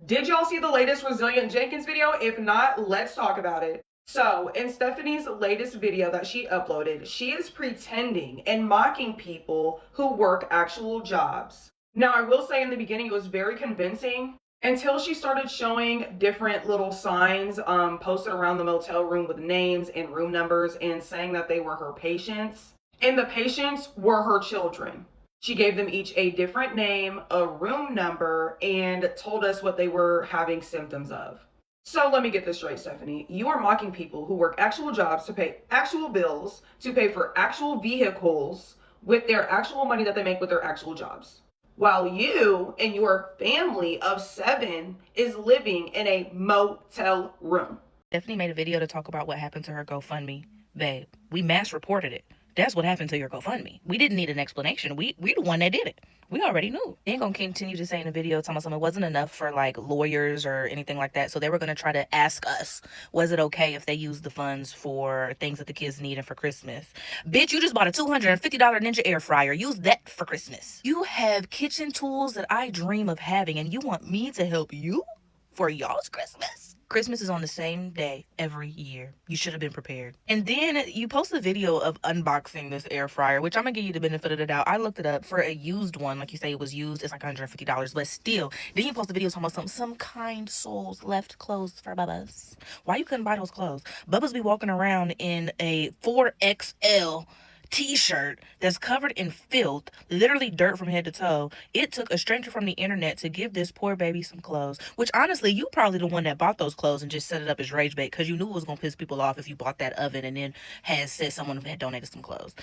Did y'all see the latest Resilient Jenkins video? If not, let's talk about it. So, in Stephanie's latest video that she uploaded, she is pretending and mocking people who work actual jobs. Now, I will say in the beginning it was very convincing until she started showing different little signs posted around the motel room with names and room numbers and saying that they were her patients. And the patients were her children. She gave them each a different name, a room number, and told us what they were having symptoms of. So let me get this straight, Stephanie. You are mocking people who work actual jobs to pay actual bills, to pay for actual vehicles with their actual money that they make with their actual jobs. While you and your family of 7 is living in a motel room. Stephanie made a video to talk about what happened to her GoFundMe. Babe, we mass reported it. That's what happened to your GoFundMe. We didn't need an explanation. We the one that did it. We already knew. They ain't gonna continue to say in the video, telling us it wasn't enough for like lawyers or anything like that. So they were gonna try to ask us, was it okay if they used the funds for things that the kids needed for Christmas? Bitch, you just bought a $250 Ninja air fryer. Use that for Christmas. You have kitchen tools that I dream of having, and you want me to help you for y'all's Christmas? Christmas is on the same day every year. You should have been prepared. And then you post a video of unboxing this air fryer, which I'm gonna give you the benefit of the doubt. I looked it up for a used one, like you say it was used, it's like $150, but still. Then you post a video talking about some kind souls left clothes for Bubba's. Why you couldn't buy those clothes? Bubba's be walking around in a 4XL t-shirt that's covered in filth, literally dirt from head to toe. It took a stranger from the internet to give this poor baby some clothes, which honestly, you probably the one that bought those clothes and just set it up as rage bait because you knew it was going to piss people off if you bought that oven and then had said someone had donated some clothes.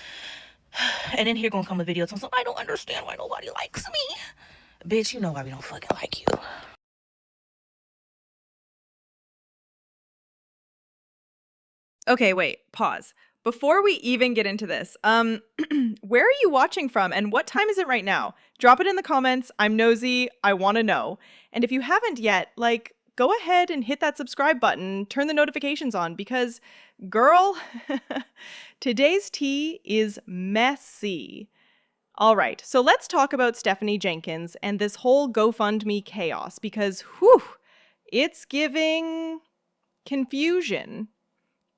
And then here gonna come a video telling I don't understand why nobody likes me. Bitch, you know why we don't fucking like you. Okay, wait, pause. Before we even get into this, where are you watching from and what time is it right now? Drop it in the comments. I'm nosy. I want to know. And if you haven't yet, like, go ahead and hit that subscribe button, turn the notifications on because, girl, today's tea is messy. All right, so let's talk about Stephanie Jenkins and this whole GoFundMe chaos because, whew, it's giving confusion.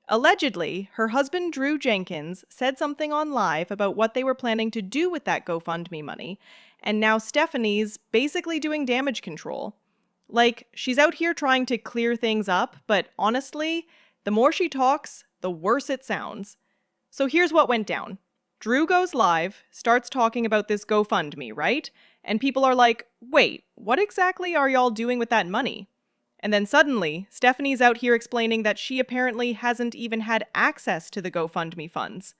Allegedly, her husband Drew Jenkins said something on live about what they were planning to do with that GoFundMe money, and now Stephanie's basically doing damage control. Like, she's out here trying to clear things up, but honestly, the more she talks, the worse it sounds. So here's what went down. Drew goes live, starts talking about this GoFundMe, right? And people are like, wait, what exactly are y'all doing with that money? And then suddenly, Stephanie's out here explaining that she apparently hasn't even had access to the GoFundMe funds.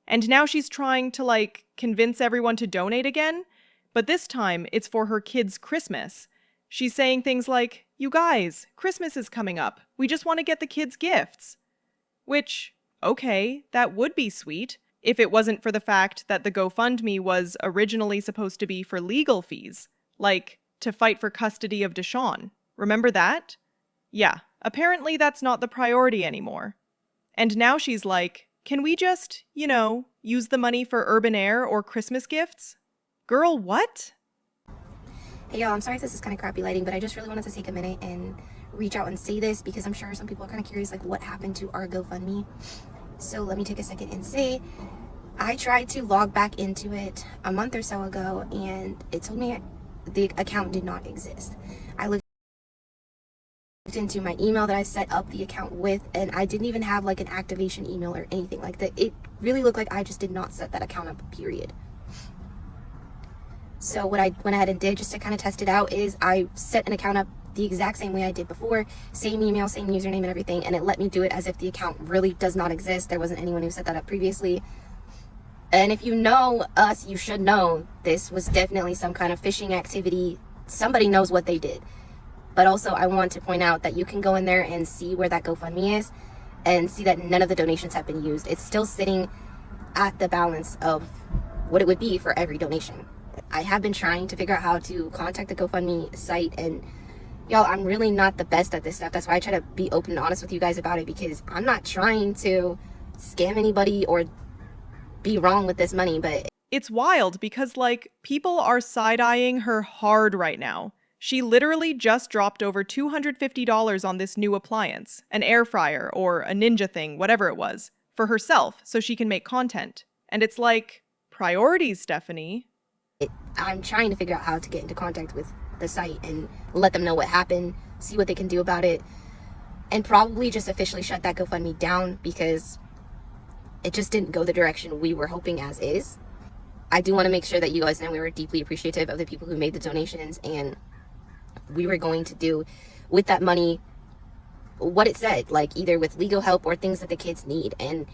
And now she's trying to, like, convince everyone to donate again, but this time it's for her kids' Christmas. She's saying things like, you guys, Christmas is coming up. We just want to get the kids gifts. Which, okay, that would be sweet, if it wasn't for the fact that the GoFundMe was originally supposed to be for legal fees, like to fight for custody of Deshaun. Remember that? Yeah, apparently that's not the priority anymore. And now she's like, can we just, use the money for urban air or Christmas gifts? Girl, what? Hey y'all, I'm sorry if this is kind of crappy lighting, but I just really wanted to take a minute and reach out and say this because I'm sure some people are kind of curious, like what happened to our GoFundMe. So let me take a second and say, I tried to log back into it a month or so ago and it told me the account did not exist. I looked into my email that I set up the account with and I didn't even have like an activation email or anything like that. It really looked like I just did not set that account up, period. So what I went ahead and did just to kind of test it out is I set an account up the exact same way I did before, same email, same username and everything, and it let me do it as if the account really does not exist. There wasn't anyone who set that up previously. And if you know us, you should know this was definitely some kind of phishing activity. Somebody knows what they did. But also I want to point out that you can go in there and see where that GoFundMe is and see that none of the donations have been used. It's still sitting at the balance of what it would be for every donation. I have been trying to figure out how to contact the GoFundMe site and y'all, I'm really not the best at this stuff. That's why I try to be open and honest with you guys about it because I'm not trying to scam anybody or be wrong with this money, but it's wild because, like, people are side-eyeing her hard right now. She literally just dropped over $250 on this new appliance, an air fryer or a ninja thing, whatever it was, for herself so she can make content. And it's like, priorities, Stephanie. I'm trying to figure out how to get into contact with the site and let them know what happened, see what they can do about it, and probably just officially shut that GoFundMe down because it just didn't go the direction we were hoping as is. I do want to make sure that you guys know we were deeply appreciative of the people who made the donations, and we were going to do with that money what it said, like either with legal help or things that the kids need. And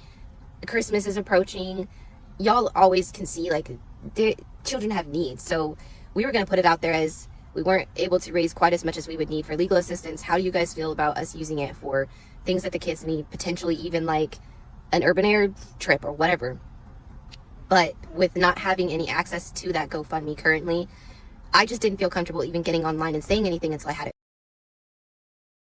Christmas is approaching. Y'all always can see like the children have needs, so we were going to put it out there as we weren't able to raise quite as much as we would need for legal assistance. How do you guys feel about us using it for things that the kids need, potentially even like an urban air trip or whatever? But with not having any access to that GoFundMe currently, I just didn't feel comfortable even getting online and saying anything until I had it.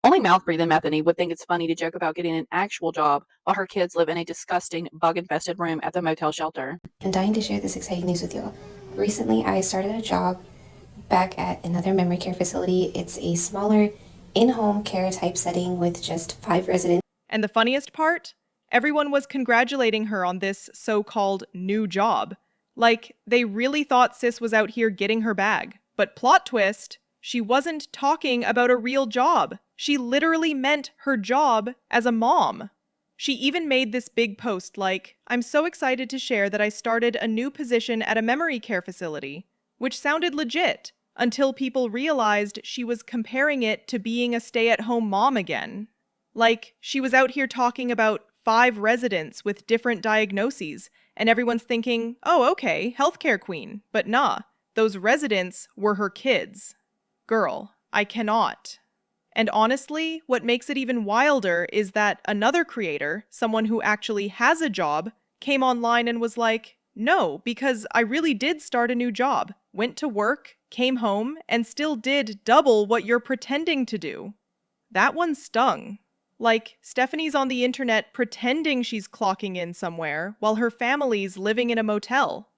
Only mouth-breathing Bethany would think it's funny to joke about getting an actual job while her kids live in a disgusting, bug-infested room at the motel shelter. I'm dying to share this exciting news with y'all. Recently, I started a job back at another memory care facility. It's a smaller in-home care type setting with just 5 residents. And the funniest part? Everyone was congratulating her on this so-called new job. Like, they really thought sis was out here getting her bag. But plot twist, she wasn't talking about a real job. She literally meant her job as a mom. She even made this big post like, "I'm so excited to share that I started a new position at a memory care facility," which sounded legit until people realized she was comparing it to being a stay-at-home mom again. Like, she was out here talking about 5 residents with different diagnoses, and everyone's thinking, oh, okay, healthcare queen. But nah, those residents were her kids. Girl, I cannot. And honestly, what makes it even wilder is that another creator, someone who actually has a job, came online and was like, no, because I really did start a new job, went to work, came home, and still did double what you're pretending to do. That one stung. Like, Stephanie's on the internet pretending she's clocking in somewhere while her family's living in a motel.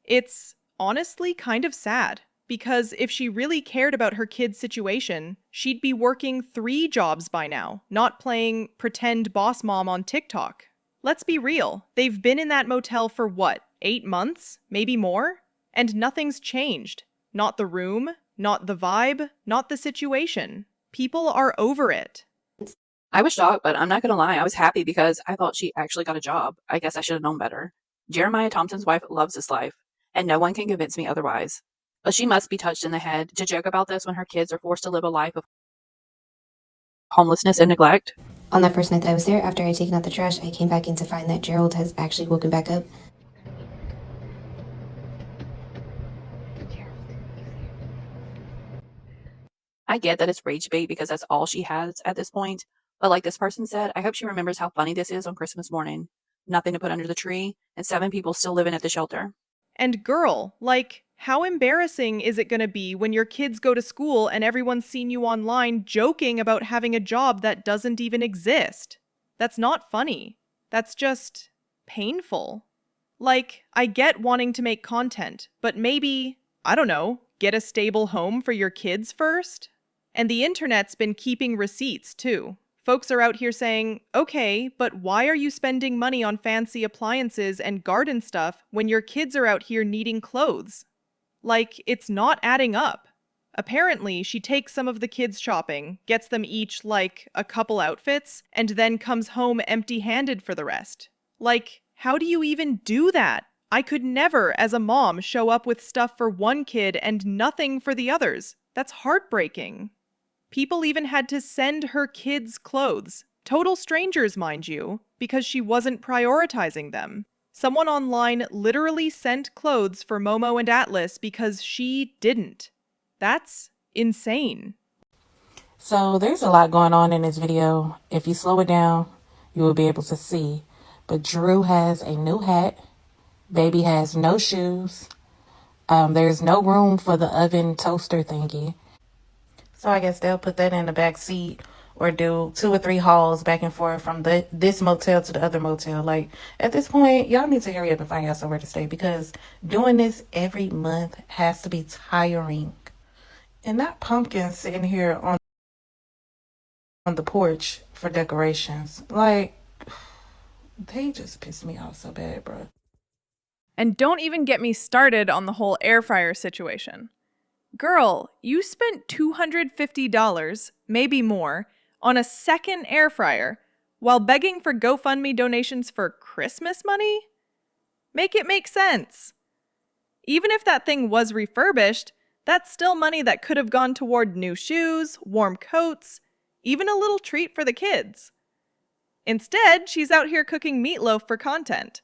It's honestly kind of sad, because if she really cared about her kid's situation, she'd be working 3 jobs by now, not playing pretend boss mom on TikTok. Let's be real, they've been in that motel for what, 8 months? Maybe more? And nothing's changed. Not the room, not the vibe, not the situation. People are over it. I was shocked, but I'm not going to lie, I was happy because I thought she actually got a job. I guess I should have known better. Jeremiah Thompson's wife loves this life, and no one can convince me otherwise. But she must be touched in the head to joke about this when her kids are forced to live a life of homelessness and neglect. On that first night that I was there, after I had taken out the trash, I came back in to find that Gerald has actually woken back up. I get that it's rage bait because that's all she has at this point, but like this person said, I hope she remembers how funny this is on Christmas morning. Nothing to put under the tree, and 7 people still living at the shelter. And girl, like, how embarrassing is it going to be when your kids go to school and everyone's seen you online joking about having a job that doesn't even exist? That's not funny. That's just painful. Like, I get wanting to make content, but maybe, I don't know, get a stable home for your kids first? And the internet's been keeping receipts too. Folks are out here saying, okay, but why are you spending money on fancy appliances and garden stuff when your kids are out here needing clothes? Like, it's not adding up. Apparently, she takes some of the kids shopping, gets them each, like, a couple outfits, and then comes home empty-handed for the rest. Like, how do you even do that? I could never, as a mom, show up with stuff for one kid and nothing for the others. That's heartbreaking. People even had to send her kids clothes. Total strangers, mind you, because she wasn't prioritizing them. Someone online literally sent clothes for Momo and Atlas because she didn't. That's insane. So there's a lot going on in this video. If you slow it down, you will be able to see. But Drew has a new hat. Baby has no shoes. There's no room for the oven toaster thingy. So I guess they'll put that in the back seat or do 2 or 3 hauls back and forth from this motel to the other motel. Like, at this point, y'all need to hurry up and find out somewhere to stay because doing this every month has to be tiring. And that pumpkin sitting here on the porch for decorations. Like, they just piss me off so bad, bro. And don't even get me started on the whole air fryer situation. Girl, you spent $250, maybe more, on a second air fryer while begging for GoFundMe donations for Christmas money? Make it make sense. Even if that thing was refurbished, that's still money that could have gone toward new shoes, warm coats, even a little treat for the kids. Instead, she's out here cooking meatloaf for content.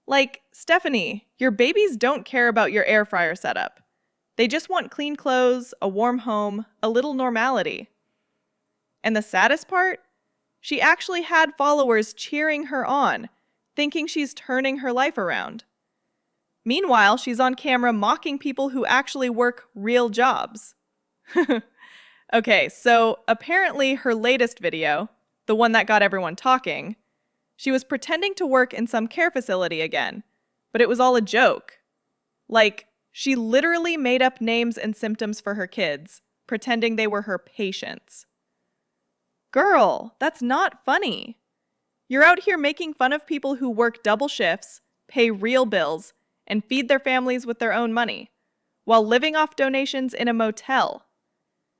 Like, Stephanie, your babies don't care about your air fryer setup. They just want clean clothes, a warm home, a little normality. And the saddest part? She actually had followers cheering her on, thinking she's turning her life around. Meanwhile, she's on camera mocking people who actually work real jobs. Okay, so apparently her latest video, the one that got everyone talking, she was pretending to work in some care facility again, but it was all a joke. Like, she literally made up names and symptoms for her kids, pretending they were her patients. Girl, that's not funny. You're out here making fun of people who work double shifts, pay real bills, and feed their families with their own money, while living off donations in a motel.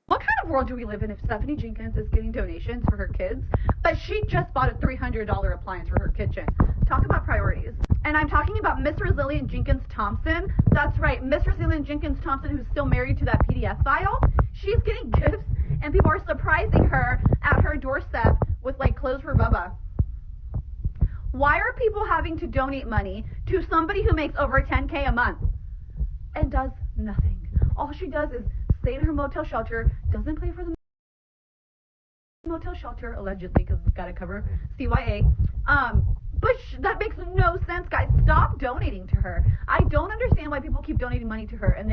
What kind of world do we live in if Stephanie Jenkins is getting donations for her kids, but she just bought a $300 appliance for her kitchen? Talk about priorities. And I'm talking about Miss Resilient Jenkins Thompson. That's right, Miss Resilient Jenkins Thompson, who's still married to that PDF file. She's getting gifts, and people are surprising her at her doorstep with like clothes for Bubba. Why are people having to donate money to somebody who makes over $10K a month and does nothing? All she does is stay in her motel shelter, doesn't pay for the motel shelter, allegedly, because it's got to cover CYA. But that makes no sense, guys. Stop donating to her. I don't understand why people keep donating money to her, and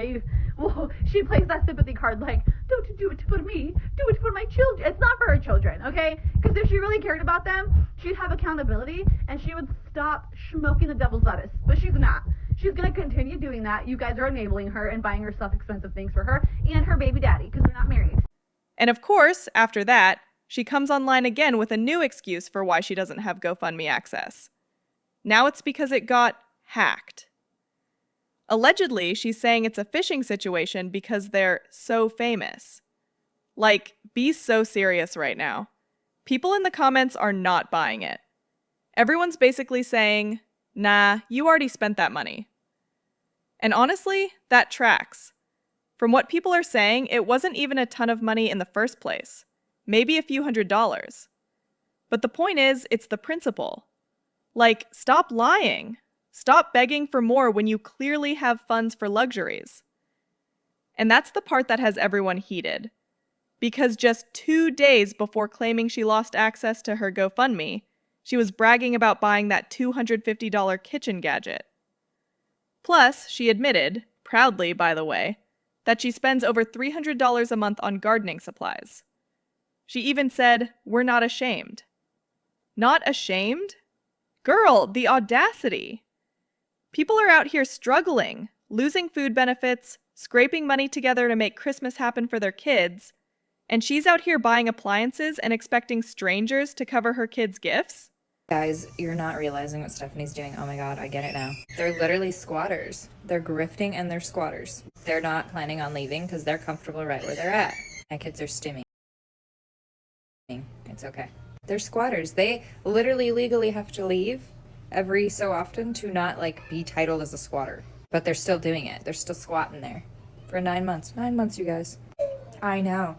she plays that sympathy card like, don't do it to put me, do it for my children. It's not for her children, okay? Because if she really cared about them, she'd have accountability, and she would stop smoking the devil's lettuce. But she's not. She's going to continue doing that. You guys are enabling her and buying herself expensive things for her and her baby daddy, because they're not married. And of course, after that, she comes online again with a new excuse for why she doesn't have GoFundMe access. Now it's because it got hacked. Allegedly, she's saying it's a phishing situation because they're so famous. Like, be so serious right now. People in the comments are not buying it. Everyone's basically saying, nah, you already spent that money. And honestly, that tracks. From what people are saying, it wasn't even a ton of money in the first place. Maybe a few $100s. But the point is, it's the principle. Like, stop lying. Stop begging for more when you clearly have funds for luxuries. And that's the part that has everyone heated. Because just 2 days before claiming she lost access to her GoFundMe, she was bragging about buying that $250 kitchen gadget. Plus, she admitted, proudly by the way, that she spends over $300 a month on gardening supplies. She even said, "We're not ashamed." Not ashamed? Girl, the audacity! People are out here struggling, losing food benefits, scraping money together to make Christmas happen for their kids, and she's out here buying appliances and expecting strangers to cover her kids' gifts? Guys, you're not realizing what Stephanie's doing. Oh my god, I get it now. They're literally squatters. They're grifting and they're squatters. They're not planning on leaving because they're comfortable right where they're at. My kids are stimming. It's okay. They're squatters. They literally legally have to leave every so often to not be titled as a squatter. But they're still doing it. They're still squatting there for 9 months. 9 months, you guys. I know.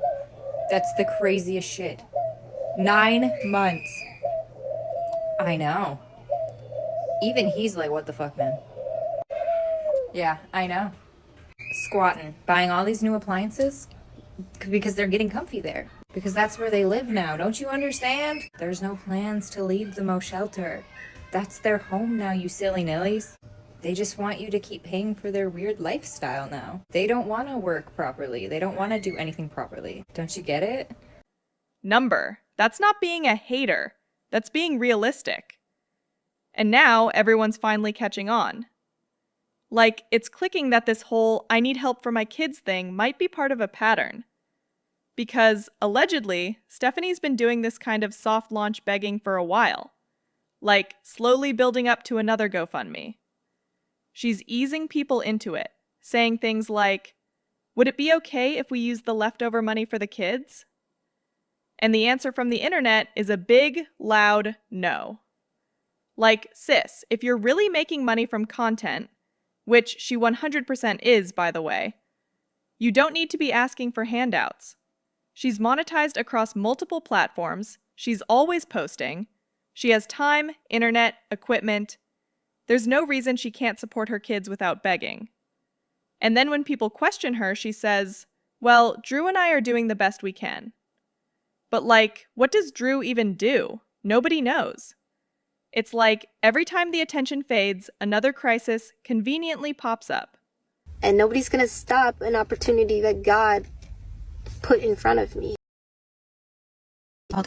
That's the craziest shit. 9 months. I know. Even he's like, what the fuck, man? Yeah, I know. Squatting. Buying all these new appliances because they're getting comfy there. Because that's where they live now. Don't you understand? There's no plans to leave the Mo shelter. That's their home now, you silly nillies. They just want you to keep paying for their weird lifestyle now. They don't want to work properly. They don't want to do anything properly. Don't you get it? Number. That's not being a hater. That's being realistic. And now everyone's finally catching on. Like, it's clicking that this whole I need help for my kids thing might be part of a pattern. Because, allegedly, Stephanie's been doing this kind of soft launch begging for a while. Like, slowly building up to another GoFundMe. She's easing people into it, saying things like, would it be okay if we use the leftover money for the kids? And the answer from the internet is a big, loud no. Like, sis, if you're really making money from content, which she 100% is, by the way, you don't need to be asking for handouts. She's monetized across multiple platforms, she's always posting, she has time, internet, equipment. There's no reason she can't support her kids without begging. And then when people question her, she says, well, Drew and I are doing the best we can. But like, what does Drew even do? Nobody knows. It's like every time the attention fades, another crisis conveniently pops up. And nobody's gonna stop an opportunity that God put in front of me.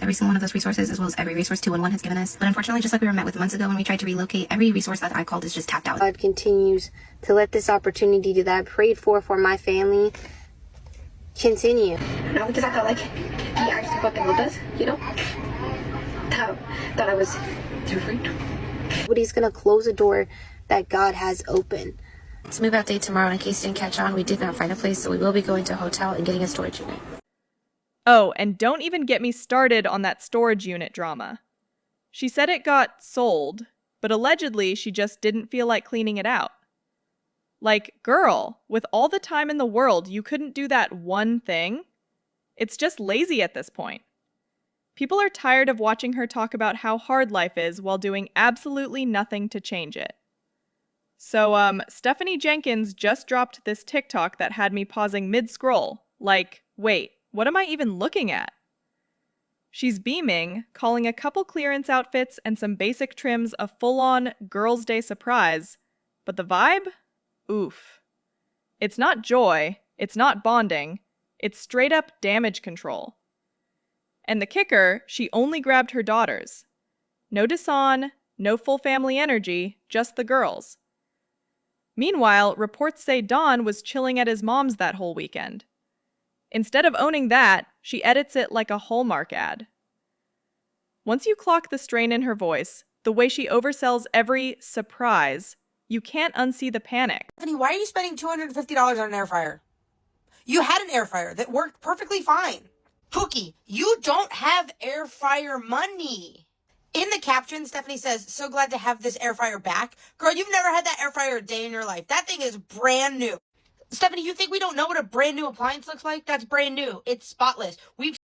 Every single one of those resources, as well as every resource 211 has given us. But unfortunately, just like we were met with months ago when we tried to relocate, every resource that I called is just tapped out. God continues to let this opportunity that I prayed for my family continue. Not because I felt like he actually fucking loved us, you know? Thought I was different. But he's gonna close a door that God has open. It's move out day tomorrow. In case you didn't catch on, we did not find a place, so we will be going to a hotel and getting a storage unit. Oh, and don't even get me started on that storage unit drama. She said it got sold, but allegedly she just didn't feel like cleaning it out. Like, girl, with all the time in the world, you couldn't do that one thing? It's just lazy at this point. People are tired of watching her talk about how hard life is while doing absolutely nothing to change it. So, Stephanie Jenkins just dropped this TikTok that had me pausing mid-scroll, like, wait, what am I even looking at? She's beaming, calling a couple clearance outfits and some basic trims a full-on Girls' Day surprise, but the vibe? Oof. It's not joy, it's not bonding, it's straight-up damage control. And the kicker, she only grabbed her daughters. No Dasan, no full family energy, just the girls. Meanwhile, reports say Don was chilling at his mom's that whole weekend. Instead of owning that, she edits it like a Hallmark ad. Once you clock the strain in her voice, the way she oversells every surprise, you can't unsee the panic. Stephanie, why are you spending $250 on an air fryer? You had an air fryer that worked perfectly fine. Pookie, you don't have air fryer money. In the caption, Stephanie says, so glad to have this air fryer back. Girl, you've never had that air fryer a day in your life. That thing is brand new. Stephanie, you think we don't know what a brand new appliance looks like? That's brand new. It's spotless. We've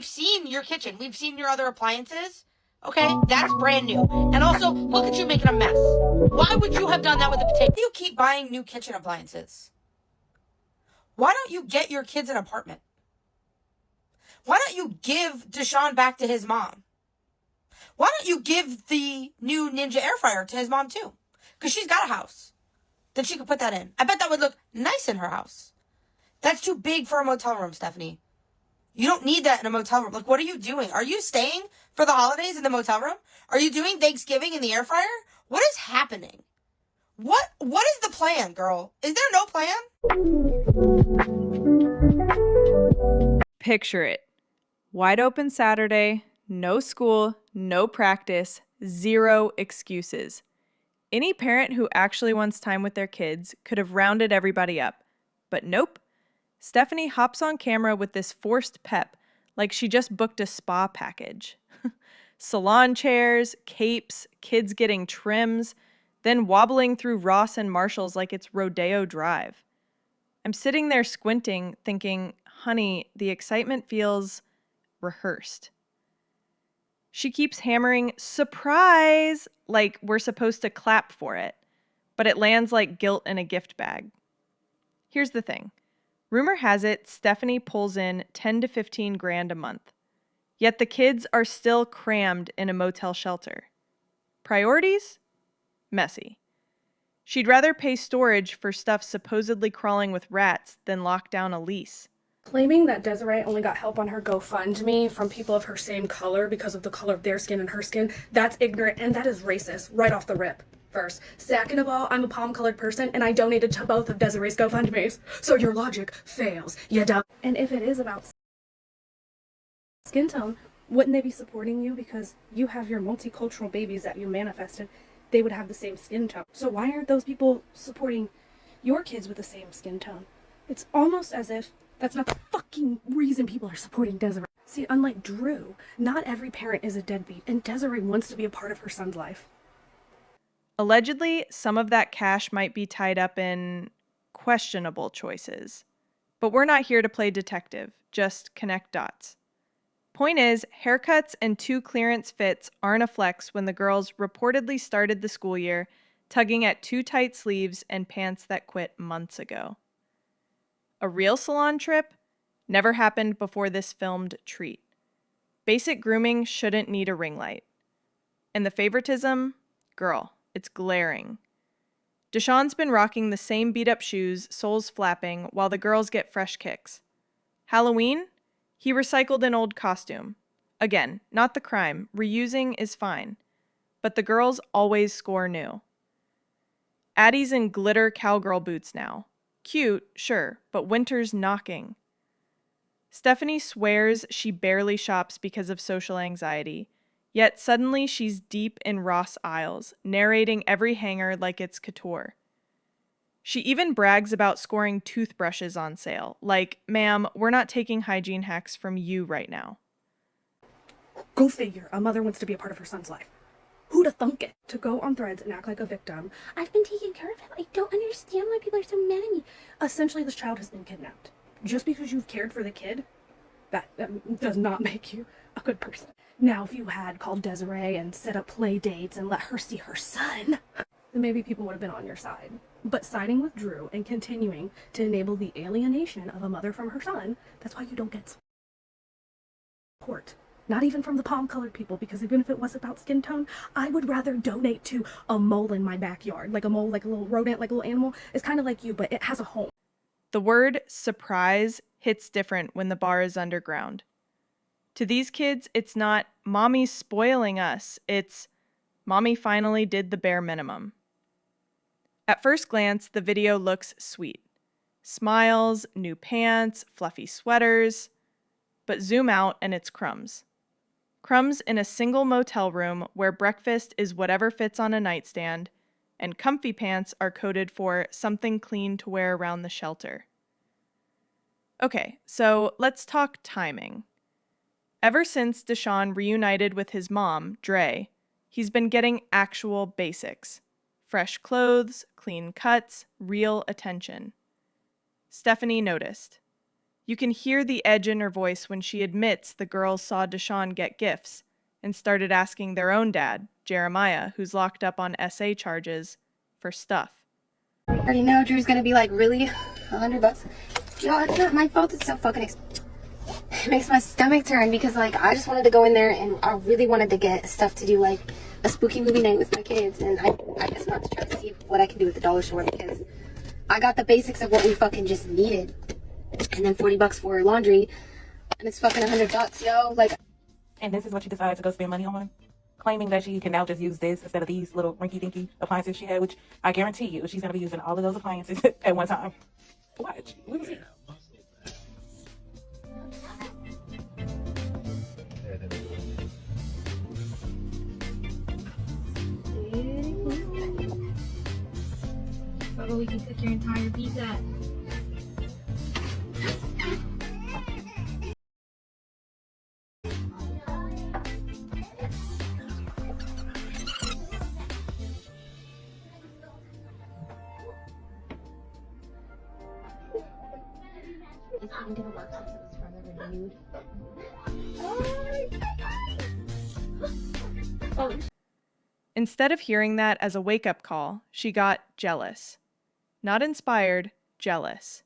seen your kitchen. We've seen your other appliances. Okay? That's brand new. And also, look at you making a mess. Why would you have done that with a potato? Why do you keep buying new kitchen appliances? Why don't you get your kids an apartment? Why don't you give Deshaun back to his mom? Why don't you give the new Ninja air fryer to his mom too? Because she's got a house. Then she could put that in. I bet that would look nice in her house. That's too big for a motel room, Stephanie. You don't need that in a motel room. Like, what are you doing? Are you staying for the holidays in the motel room? Are you doing Thanksgiving in the air fryer? What is happening? What is the plan, girl? Is there no plan? Picture it. Wide open Saturday, no school, no practice, zero excuses. Any parent who actually wants time with their kids could have rounded everybody up. But nope. Stephanie hops on camera with this forced pep, like she just booked a spa package. Salon chairs, capes, kids getting trims, then wobbling through Ross and Marshall's like it's Rodeo Drive. I'm sitting there squinting, thinking, honey, the excitement feels rehearsed. She keeps hammering, surprise, like we're supposed to clap for it, but it lands like guilt in a gift bag. Here's the thing. Rumor has it Stephanie pulls in 10 to 15 grand a month. Yet the kids are still crammed in a motel shelter. Priorities? Messy. She'd rather pay storage for stuff supposedly crawling with rats than lock down a lease. Claiming that Desiree only got help on her GoFundMe from people of her same color because of the color of their skin and her skin, that's ignorant and that is racist right off the rip. first. Second of all, I'm a palm-colored person, and I donated to both of Desiree's GoFundMes. So your logic fails, you dumb. And if it is about skin tone, wouldn't they be supporting you because you have your multicultural babies that you manifested? They would have the same skin tone. So why aren't those people supporting your kids with the same skin tone? It's almost as if that's not the fucking reason people are supporting Desiree. See, unlike Drew, not every parent is a deadbeat, and Desiree wants to be a part of her son's life. Allegedly, some of that cash might be tied up in questionable choices. But we're not here to play detective, just connect dots. Point is, haircuts and 2 clearance fits aren't a flex when the girls reportedly started the school year tugging at too tight sleeves and pants that quit months ago. A real salon trip? Never happened before this filmed treat. Basic grooming shouldn't need a ring light. And the favoritism? Girl, it's glaring. Deshawn's been rocking the same beat-up shoes, soles flapping, while the girls get fresh kicks. Halloween? He recycled an old costume. Again, not the crime. Reusing is fine. But the girls always score new. Addie's in glitter cowgirl boots now. Cute, sure, but winter's knocking. Stephanie swears she barely shops because of social anxiety, yet suddenly she's deep in Ross aisles, narrating every hanger like it's couture. She even brags about scoring toothbrushes on sale, like, ma'am, we're not taking hygiene hacks from you right now. Go figure, a mother wants to be a part of her son's life. Who'da thunk it? To go on Threads and act like a victim. I've been taking care of him. I don't understand why people are so mad at me. Essentially, this child has been kidnapped. Just because you've cared for the kid, that does not make you a good person. Now, if you had called Desiree and set up play dates and let her see her son, then maybe people would have been on your side. But siding with Drew and continuing to enable the alienation of a mother from her son, that's why you don't get support. Not even from the palm-colored people, because even if it was about skin tone, I would rather donate to a mole in my backyard. Like a mole, like a little rodent, like a little animal. It's kind of like you, but it has a home. The word surprise hits different when the bar is underground. To these kids, it's not, mommy's spoiling us. It's, mommy finally did the bare minimum. At first glance, the video looks sweet. Smiles, new pants, fluffy sweaters. But zoom out and it's crumbs. Crumbs in a single motel room where breakfast is whatever fits on a nightstand, and comfy pants are coded for something clean to wear around the shelter. Okay, so let's talk timing. Ever since Deshawn reunited with his mom, Dre, he's been getting actual basics. Fresh clothes, clean cuts, real attention. Stephanie noticed. You can hear the edge in her voice when she admits the girls saw Deshawn get gifts and started asking their own dad, Jeremiah, who's locked up on SA charges, for stuff. I already know Drew's gonna be like, really? $100? Y'all, it's not my fault. It's so fucking it makes my stomach turn because, like, I just wanted to go in there and I really wanted to get stuff to do, like a spooky movie night with my kids. And I just wanted to try to see what I can do with the dollar store because I got the basics of what we fucking just needed. And then $40 for laundry, and it's fucking $100, yo. Like, And this is what you decide to go spend money on? Claiming that she can now just use this instead of these little rinky-dinky appliances she had, which I guarantee you she's going to be using all of those appliances at one time. Watch. We will see. oh, we can cook your entire pizza. I'm gonna work since it was further reviewed. Instead of hearing that as a wake-up call, she got jealous. Not inspired, jealous.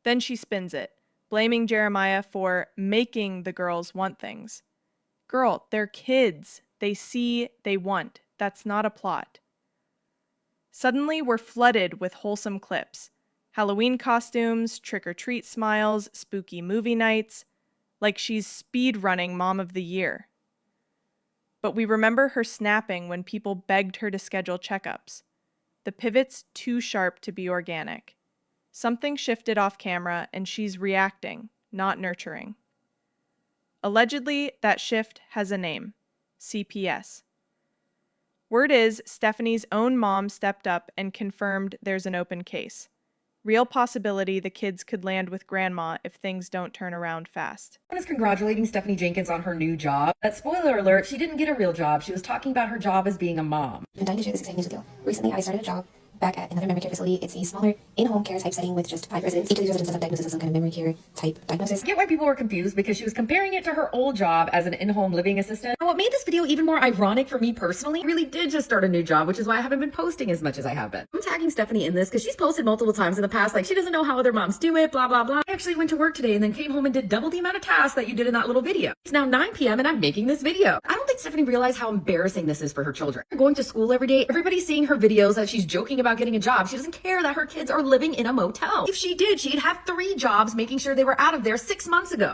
Then she spins it, blaming Jeremiah for making the girls want things. Girl, they're kids. They see, they want. That's not a plot. Suddenly, we're flooded with wholesome clips. Halloween costumes, trick-or-treat smiles, spooky movie nights. Like she's speed-running Mom of the Year. but we remember her snapping when people begged her to schedule checkups. The pivot's too sharp to be organic. Something shifted off camera and she's reacting, not nurturing. Allegedly, that shift has a name: CPS. Word is Stephanie's own mom stepped up and confirmed there's an open case. Real possibility the kids could land with grandma if things don't turn around fast. I was congratulating Stephanie Jenkins on her new job. But spoiler alert, she didn't get a real job. She was talking about her job as being a mom. I'm dying to share this exciting news with you. Recently, I started a job back at another memory care facility. It's a smaller in-home care type setting with just 5 residents. Each of these residents has a diagnosis of some kind of memory care type diagnosis. I get why people were confused because she was comparing it to her old job as an in-home living assistant. And what made this video even more ironic for me personally, I really did just start a new job, which is why I haven't been posting as much as I have been. I'm tagging Stephanie in this because she's posted multiple times in the past like she doesn't know how other moms do it, blah, blah, blah. I actually went to work today and then came home and did double the amount of tasks that you did in that little video. It's now 9 p.m. and I'm making this video. I don't think Stephanie realized how embarrassing this is for her children. They're going to school every day. Everybody's seeing her videos that she's joking about getting a job. She doesn't care that her kids are living in a motel. If she did, she'd have 3 jobs making sure they were out of there 6 months ago.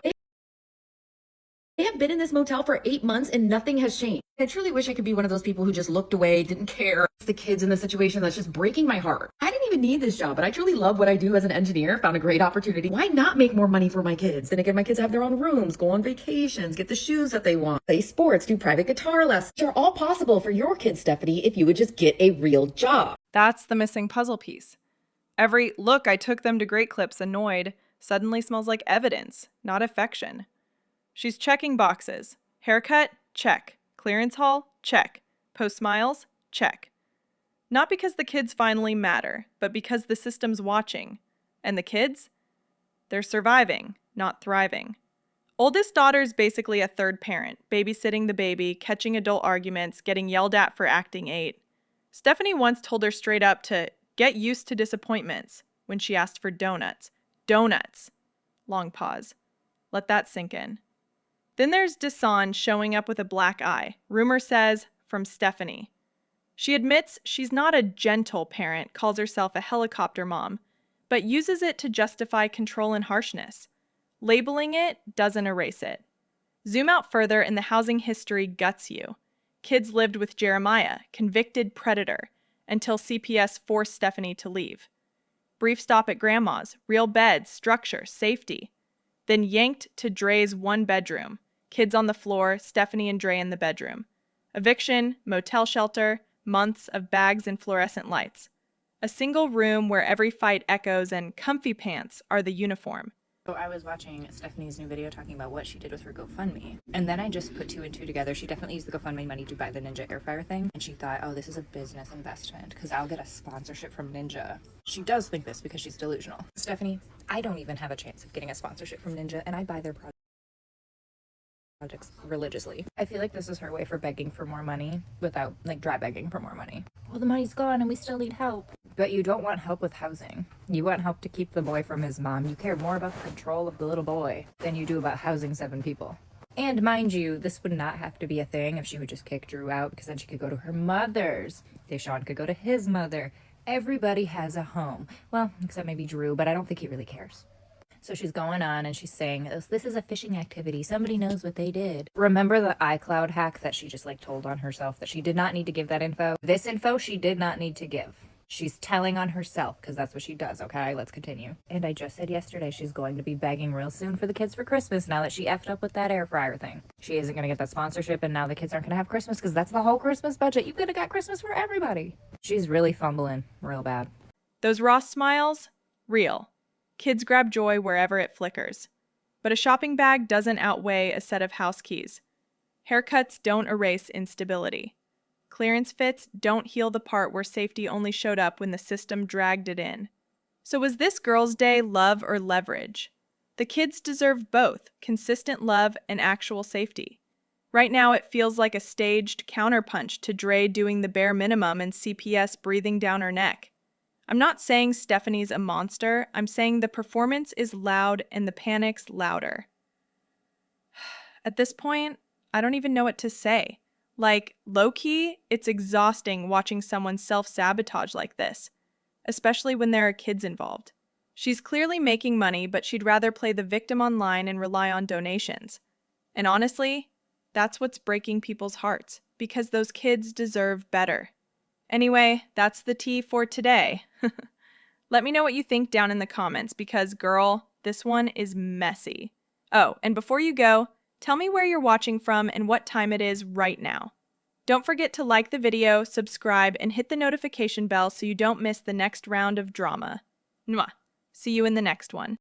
They have been in this motel for 8 months and nothing has changed. I truly wish I could be one of those people who just looked away, didn't care. It's the kids in the situation that's just breaking my heart. I didn't even need this job, but I truly love what I do as an engineer. Found a great opportunity. Why not make more money for my kids? Then again, my kids have their own rooms, go on vacations, get the shoes that they want, play sports, do private guitar lessons. Which are all possible for your kids, Stephanie, if you would just get a real job. That's the missing puzzle piece. Every "look, I took them to Great Clips" annoyed suddenly smells like evidence, not affection. She's checking boxes. Haircut? Check. Clearance haul? Check. Post smiles? Check. Not because the kids finally matter, but because the system's watching. And the kids? They're surviving, not thriving. Oldest daughter's basically a third parent, babysitting the baby, catching adult arguments, getting yelled at for acting 8. Stephanie once told her straight up to get used to disappointments when she asked for donuts. Donuts. Long pause. Let that sink in. Then there's Desan showing up with a black eye. Rumor says, from Stephanie. She admits she's not a gentle parent, calls herself a helicopter mom, but uses it to justify control and harshness. Labeling it doesn't erase it. Zoom out further and the housing history guts you. Kids lived with Jeremiah, convicted predator, until CPS forced Stephanie to leave. Brief stop at grandma's, real beds, structure, safety. Then yanked to Dre's 1 bedroom. Kids on the floor, Stephanie and Dre in the bedroom. Eviction, motel shelter, months of bags and fluorescent lights. A single room where every fight echoes and comfy pants are the uniform. So I was watching Stephanie's new video talking about what she did with her GoFundMe. And then I just put 2 and 2 together. She definitely used the GoFundMe money to buy the Ninja air fryer thing. And she thought, oh, this is a business investment because I'll get a sponsorship from Ninja. She does think this because she's delusional. Stephanie, I don't even have a chance of getting a sponsorship from Ninja, and I buy their projects religiously. I feel like this is her way for begging for more money without, like, dry begging for more money. Well, the money's gone and we still need help. But you don't want help with housing. You want help to keep the boy from his mom. You care more about the control of the little boy than you do about housing 7 people. And mind you, this would not have to be a thing if she would just kick Drew out, because then she could go to her mother's. Deshaun could go to his mother. Everybody has a home. Well, except maybe Drew, but I don't think he really cares. So she's going on and she's saying, oh, this is a phishing activity. Somebody knows what they did. Remember the iCloud hack that she just told on herself that she did not need to give that info? This info she did not need to give. She's telling on herself because that's what she does, okay? Let's continue. And I just said yesterday she's going to be begging real soon for the kids for Christmas now that she effed up with that air fryer thing. She isn't going to get that sponsorship and now the kids aren't going to have Christmas because that's the whole Christmas budget. You could have got Christmas for everybody. She's really fumbling real bad. Those Ross smiles? Real. Kids grab joy wherever it flickers. But a shopping bag doesn't outweigh a set of house keys. Haircuts don't erase instability. Clearance fits don't heal the part where safety only showed up when the system dragged it in. So was this girls' day love or leverage? The kids deserve both, consistent love and actual safety. Right now it feels like a staged counterpunch to Dre doing the bare minimum and CPS breathing down her neck. I'm not saying Stephanie's a monster, I'm saying the performance is loud and the panic's louder. At this point, I don't even know what to say. Like, low-key, it's exhausting watching someone self-sabotage like this, especially when there are kids involved. She's clearly making money, but she'd rather play the victim online and rely on donations. And honestly, That's what's breaking people's hearts, because those kids deserve better. Anyway, that's the tea for today. Let me know what you think down in the comments because, girl, this one is messy. Oh, and before you go, tell me where you're watching from and what time it is right now. Don't forget to like the video, subscribe, and hit the notification bell so you don't miss the next round of drama. Mwah! See you in the next one.